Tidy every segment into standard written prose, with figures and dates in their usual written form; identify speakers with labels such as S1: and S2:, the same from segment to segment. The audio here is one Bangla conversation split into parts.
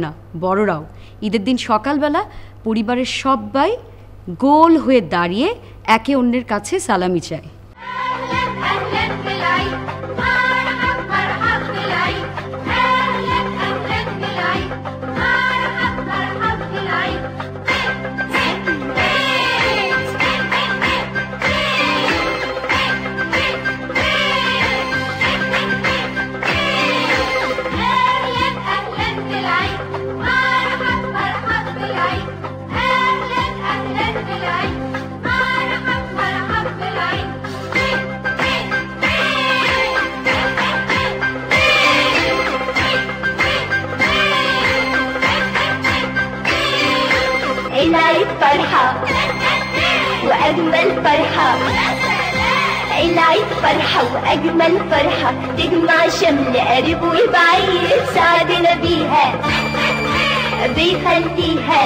S1: না বড়রাও ঈদের দিন সকালবেলা পরিবারের সবাই গোল হয়ে দাঁড়িয়ে একে অন্যের কাছে সালামি চায়।
S2: العيد فرحة وأجمل فرحة، العيد فرحة وأجمل فرحة تجمع شمل قريب وبعيد، سعدنا بيها بيخليها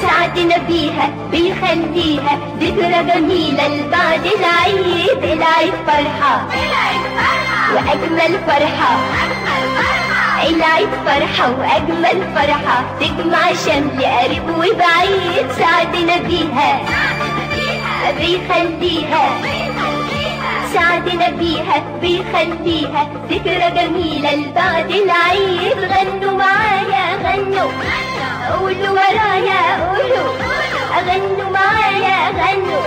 S2: سعدنا بيها بيخليها ذكرى جميلة لبعد العيد. العيد فرحة وأجمل فرحة، العيد فرحة وأجمل فرحة تجمع شمل قريب وبعيد، سعدنا بيها بيخليها سعدنا بيها بيخليها ذكرى جميلة لبعد العيد. غنوا معايا غنوا، قولوا ورايا قولوا، غنوا معايا غنوا،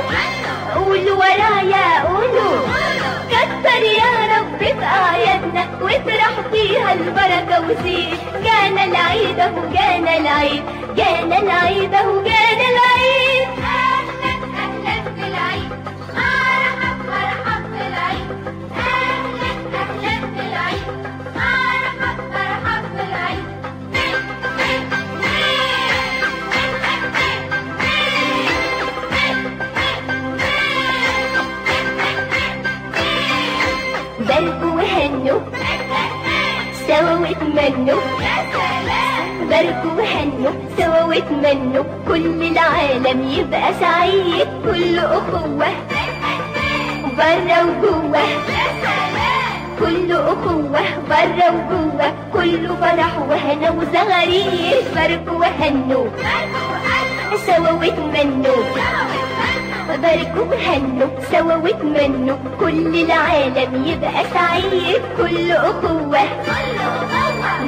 S2: قولوا ورايا قولوا. كتر يا رب في أعيادنا واطرح فيها البركة وزيد، جانا العيد اهو جانا العيد، جانا العيد اهو جانا العيد. أهلا أهلا بالعيد، مرحب مرحب بالعيد، أهلا أهلا بالعيد، مرحب مرحب بالعيد. باركوا وهنوا سوا واتمنوا، باركوا وهنوا سوا واتمنوا كل العالم يبقى سعيد، كل أخوة برا وجوه، كل أخوة برا وجوه، كله فرح وهنا وزغاريد. باركوا وهنوا سوا واتمنوا، باركوا وهنوا سوا واتمنوا كل العالم يبقى سعيد، كل أخوة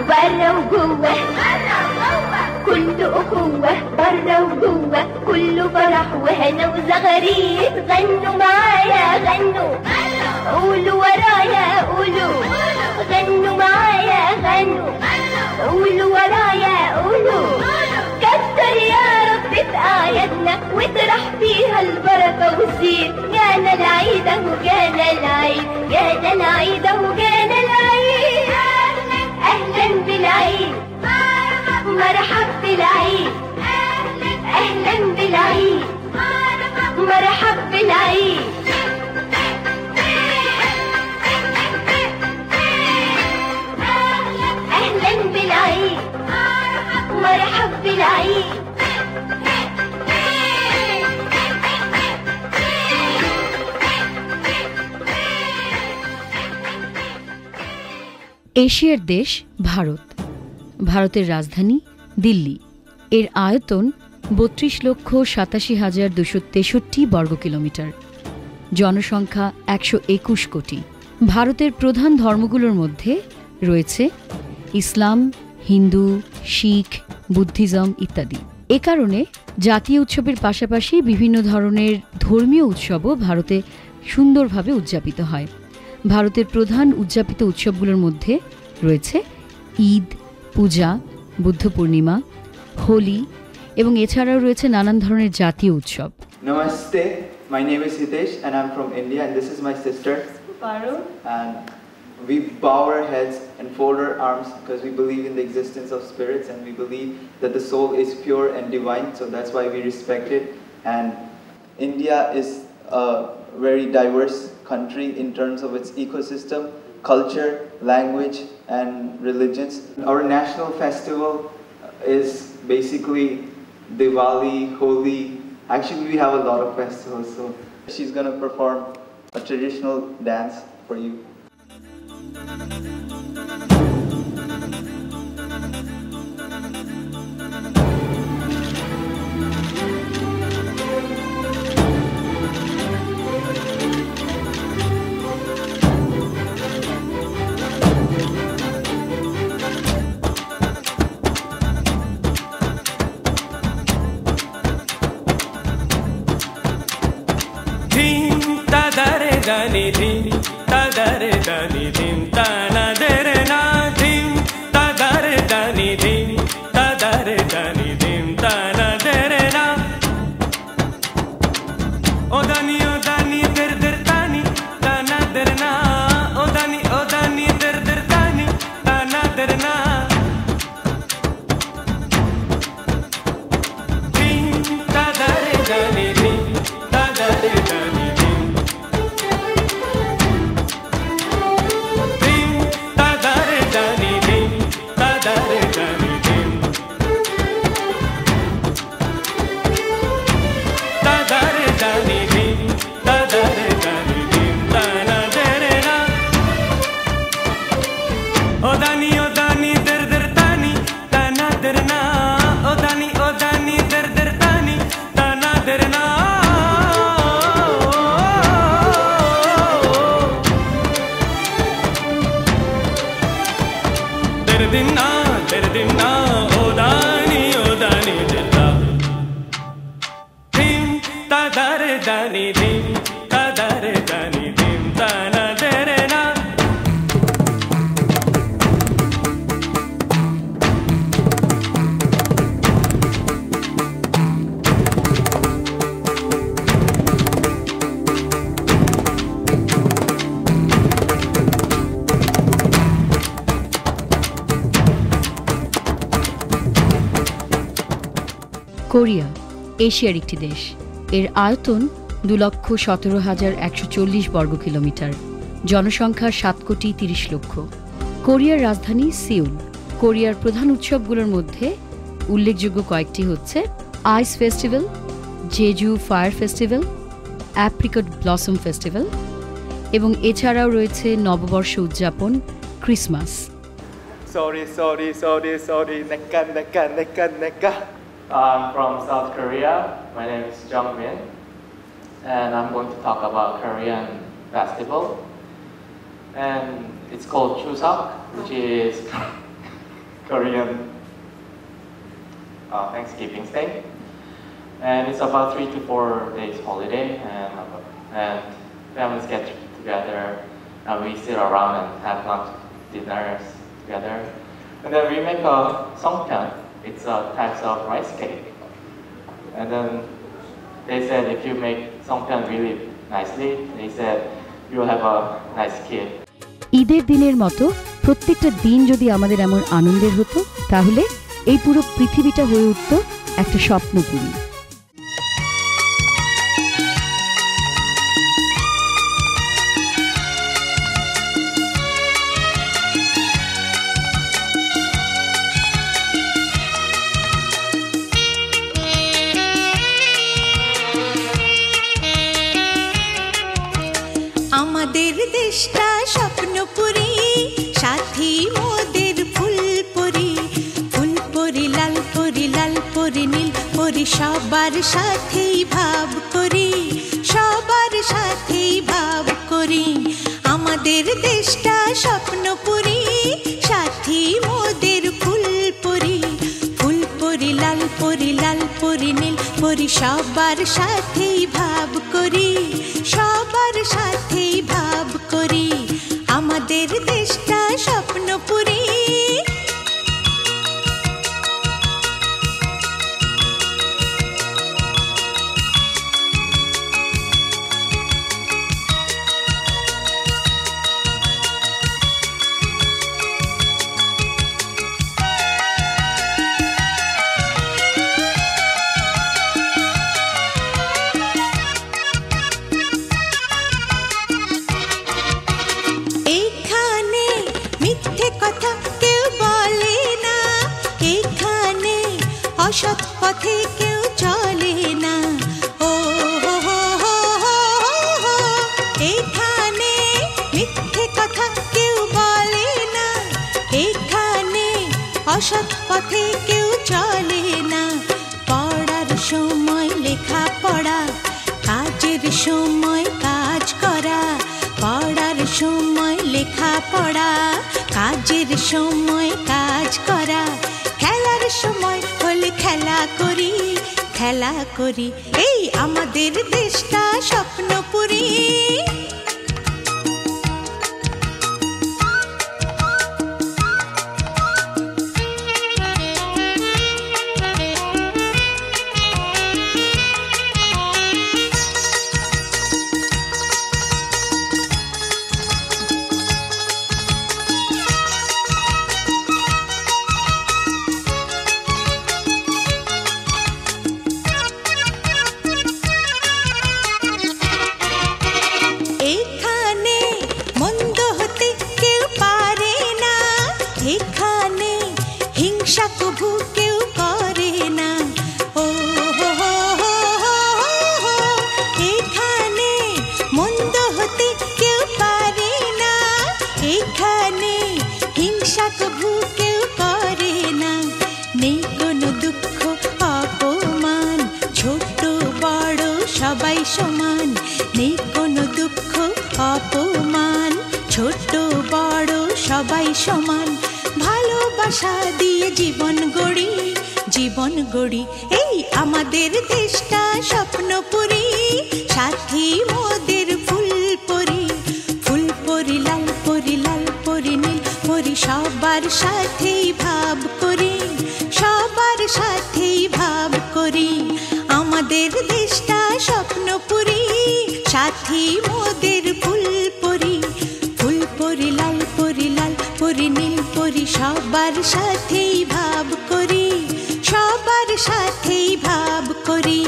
S2: برا وجوه، كل أخوة برا وجوه، كله فرح وهنا وزغاريد. غنوا معايا غنوا، قولوا ورايا قولوا، غنوا معايا غنوا، قولوا ورايا قولوا. كتر يا رب في أعيادنا واطرح فيها البركة وزيد، جانا العيد اهو جانا العيد، جانا العيد اهو جانا العيد. أهلا أهلا بالعيد، مرحب بالعيد، أهلا بالعيد، مرحب بالعيد. أهلا بالعيد، مرحب بالعيد.
S1: এশিয়ার দেশ ভারত, ভারতের রাজধানী দিল্লি, এর আয়তন 32,87,263 বর্গ কিলোমিটার, জনসংখ্যা 121 কোটি। ভারতের প্রধান ধর্মগুলোর মধ্যে রয়েছে ইসলাম, হিন্দু, শিখ, বুদ্ধিজম ইত্যাদি। এ কারণে জাতীয় উৎসবের পাশাপাশি বিভিন্ন ধরনের ধর্মীয় উৎসবও ভারতে সুন্দরভাবে উদযাপিত হয়। ভারতের প্রধান উদযাপিত উৎসবগুলোর মধ্যে রয়েছে ঈদ, পূজা, বুদ্ধ পূর্ণিমা, হোলি এবং এছাড়াও রয়েছে নানান ধরনের জাতীয় উৎসব।
S3: Namaste, my name is Hitesh and I'm from India, and this is my sister Paru, and we bow our heads and fold our arms because we believe in the existence of spirits, and we believe that the soul is pure and divine, so that's why we respect it. And India is a very diverse country in terms of its ecosystem, culture, language and religions. Our national festival is basically Diwali, Holi. Actually we have a lot of festivals, so she's going to perform a traditional dance for you.
S4: dani dim tadare dani dim tana dere na dim tadare dani dim tadare dani dim tana dere na o dani der der tani tana der na o dani der tani tana der na dim tadare dani dim tadare dani
S1: Korea এশিয়ার একটি দেশ। এর আয়তন 2,17,140 বর্গ কিলোমিটার, জনসংখ্যা 7,30,00,000। কোরিয়ার রাজধানী সিউল। কোরিয়ার প্রধান উৎসবগুলোর মধ্যে উল্লেখযোগ্য কয়েকটি হচ্ছে ice festival, Jeju fire festival, apricot blossom festival এবং এছাড়াও রয়েছে নববর্ষ উদযাপন Christmas.
S3: Sorry, Neka.
S5: I'm from South Korea. My name is Jung Min, and I'm going to talk about Korean festival. And it's called Chuseok, which is Korean Thanksgiving Day. And it's about 3 to 4 days holiday, and families get together, and we sit around and have lunch, dinners together. And then we make a songpyeon. It's a types of rice cake. And then they said if you make songpyeon really nicely, they said you'll have a nice kid.
S1: ঈদের দিনের মতো প্রত্যেকটা দিন যদি আমাদের এমন আনন্দের হতো, তাহলে এই পুরো পৃথিবীটা হয়ে উঠত একটা স্বপ্নপুরী।
S6: আমাদের দেশটা স্বপ্নপুরী, সাথী মোদের ফুলপুরি, ফুলপুরি লাল পরি নীল পরি, সবার সাথেই ভাব করি, সবার সাথেই ভাব করি। আমাদের দেশটা স্বপ্নপুরী, সাথী মোদের ফুলপুরি, ফুলপুরি লাল পরি নীল পরি, সবার সাথেই ভাব করি, সবার সাথেই ভাব করি। আমাদের দেশটা স্বপ্নপুরী। অসৎ পথে কেউ চলে না, ও এখানে মিথ্যে কথা কেউ বলে না, এখানে অসৎ পথে পথে কেউ চলে না পড়ার সময় লেখা পড়া কাজের সময় কাজ করা পড়ার সময় লেখা পড়া কাজের সময় কাজ করা খেলার সময় হলে খেলা করি এই আমাদের দেশটা স্বপ্নপুরী সবাই সমান নেই কোনো দুঃখ অপমান ছোট বড় সবাই সমান ভালোবাসা দিয়ে জীবন গড়ি এই আমাদের দেশটা স্বপ্নপুরী সাথী মোদের ফুলপরি লাল পরি নীল পরি সবার সাথেই ভাব করি আমাদের দেশটা স্বপ্নপুরী সাথী মোদের ফুলপরি লাল পরি নীল পরি সবার সাথেই ভাব করি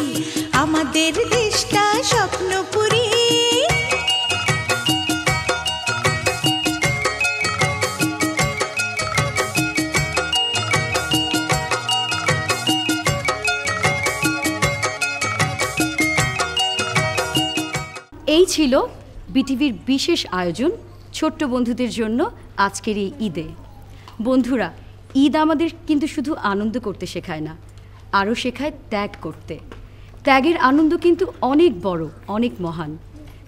S6: আমাদের দেশটা স্বপ্নপুরী
S1: এই ছিল বিটিভির বিশেষ আয়োজন ছোট্ট বন্ধুদের জন্য আজকের এই ঈদে। বন্ধুরা, ঈদ আমাদের কিন্তু শুধু আনন্দ করতে শেখায় না, আরও শেখায় ত্যাগ করতে। ত্যাগের আনন্দ কিন্তু অনেক বড়, অনেক মহান।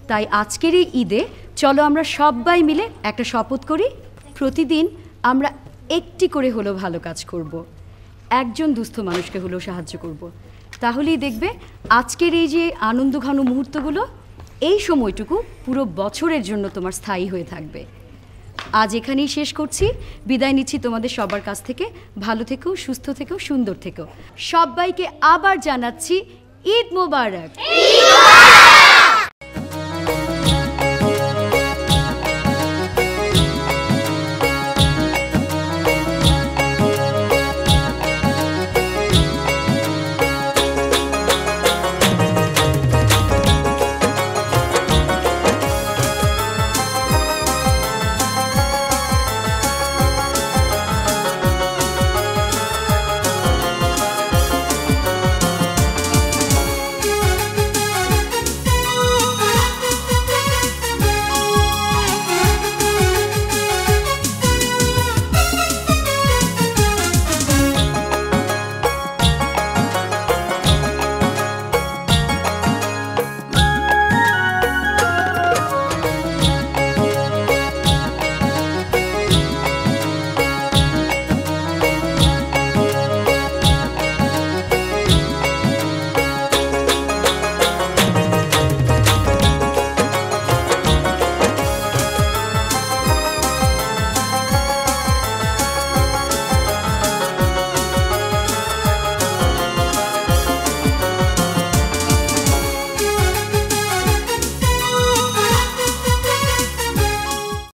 S1: তাই আজকের এই ঈদে চলো আমরা সবাই মিলে একটা শপথ করি, প্রতিদিন আমরা একটি করে হলেও ভালো কাজ করব, একজন দুস্থ মানুষকে হলেও সাহায্য করব। তাহলেই দেখবে আজকের এই যে আনন্দঘন মুহূর্তগুলো, এই সময়টুকু পুরো বছরের জন্য তোমার স্থায়ী হয়ে থাকবে। আজ এখানেই শেষ করছি, বিদায় নিচ্ছি তোমাদের সবার কাছ থেকে। ভালো থেকো, সুস্থ থেকো, সুন্দর থেকো। সবাইকে আবার জানাচ্ছি ঈদ মোবারক।